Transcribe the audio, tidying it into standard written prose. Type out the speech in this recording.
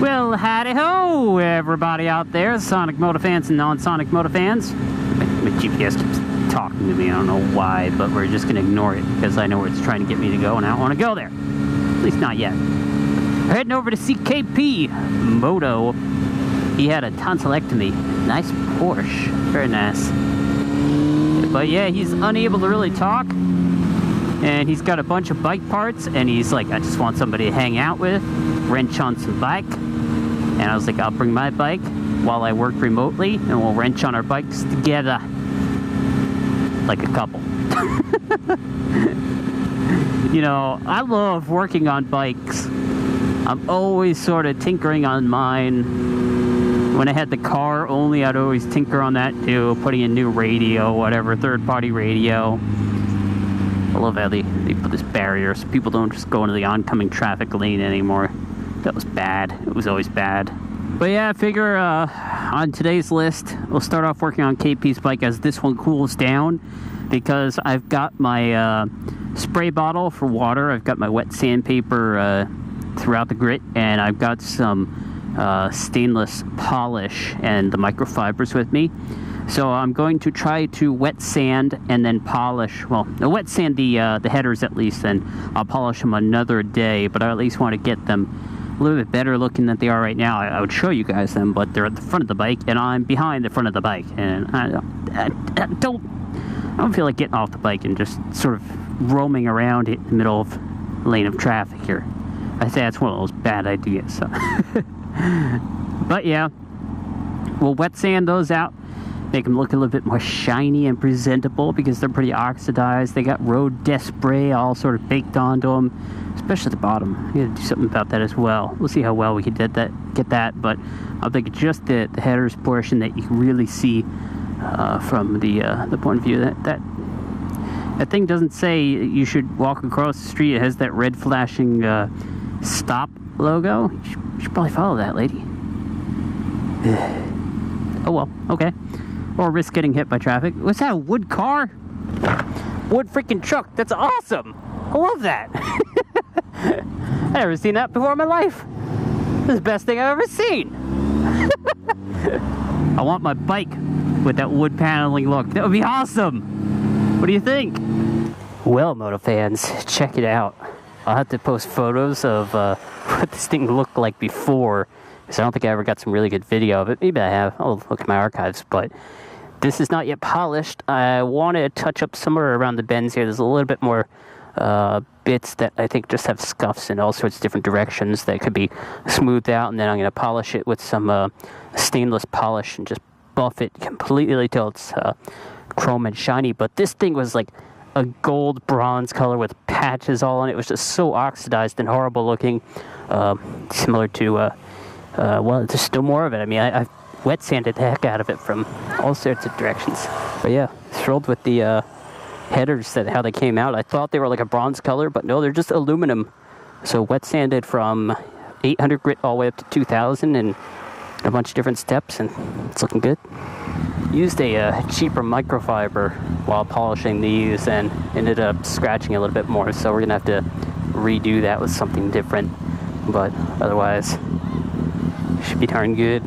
Well, howdy ho, everybody out there, Sonic Moto fans and non-Sonic Moto fans. My GPS keeps talking to me, I don't know why, but we're just gonna ignore it because I know where it's trying to get me to go and I don't want to go there. At least not yet. We're heading over to CKP Moto. He had a tonsillectomy. Nice Porsche, very nice. But yeah, he's unable to really talk. And he's got a bunch of bike parts, and he's like, I just want somebody to hang out with, wrench on some bike. And I was like, I'll bring my bike while I work remotely, and we'll wrench on our bikes together. Like a couple. You know, I love working on bikes. I'm always sort of tinkering on mine. When I had the car only, I'd always tinker on that too, putting in new radio, whatever, third-party radio. I love how they put this barrier so people don't just go into the oncoming traffic lane anymore. That was bad. It was always bad. But yeah, I figure on today's list, we'll start off working on KP's bike as this one cools down, because I've got my spray bottle for water, I've got my wet sandpaper throughout the grit, and I've got some stainless polish and the microfibers with me. So I'm going to try to wet sand and then polish. Well, wet sand the headers at least, and I'll polish them another day. But I at least want to get them a little bit better looking than they are right now. I would show you guys them, but they're at the front of the bike, and I'm behind the front of the bike, and I don't feel like getting off the bike and just sort of roaming around in the middle of a lane of traffic here. I say that's one of those bad ideas. So. But yeah, we'll wet sand those out. Make them look a little bit more shiny and presentable because they're pretty oxidized. They got road dust spray all sort of baked onto them, especially the bottom. We gotta do something about that as well. We'll see how well we can get that, but I think just the headers portion that you can really see from the point of view that thing doesn't say you should walk across the street. It has that red flashing stop logo. You should probably follow that, lady. Oh well, okay. Or risk getting hit by traffic. What's that, a wood car? Wood freaking truck. That's awesome. I love that. I've never seen that before in my life. This is the best thing I've ever seen. I want my bike with that wood paneling look. That would be awesome. What do you think? Well, Moto fans, check it out. I'll have to post photos of what this thing looked like before, because I don't think I ever got some really good video of it. Maybe I have. I'll look at my archives, but this is not yet polished. I want to touch up somewhere around the bends here. There's a little bit more bits that I think just have scuffs in all sorts of different directions that could be smoothed out, and then I'm going to polish it with some stainless polish and just buff it completely till it's chrome and shiny. But this thing was like a gold bronze color with patches all on it. It was just so oxidized and horrible looking, similar to well, there's still more of it. I mean, I've wet sanded the heck out of it from all sorts of directions. But yeah, thrilled with the headers, how they came out. I thought they were like a bronze color, but no, they're just aluminum. So wet sanded from 800 grit all the way up to 2000 and a bunch of different steps, and it's looking good. Used a cheaper microfiber while polishing these and ended up scratching a little bit more, so we're gonna have to redo that with something different, but otherwise should be darn good.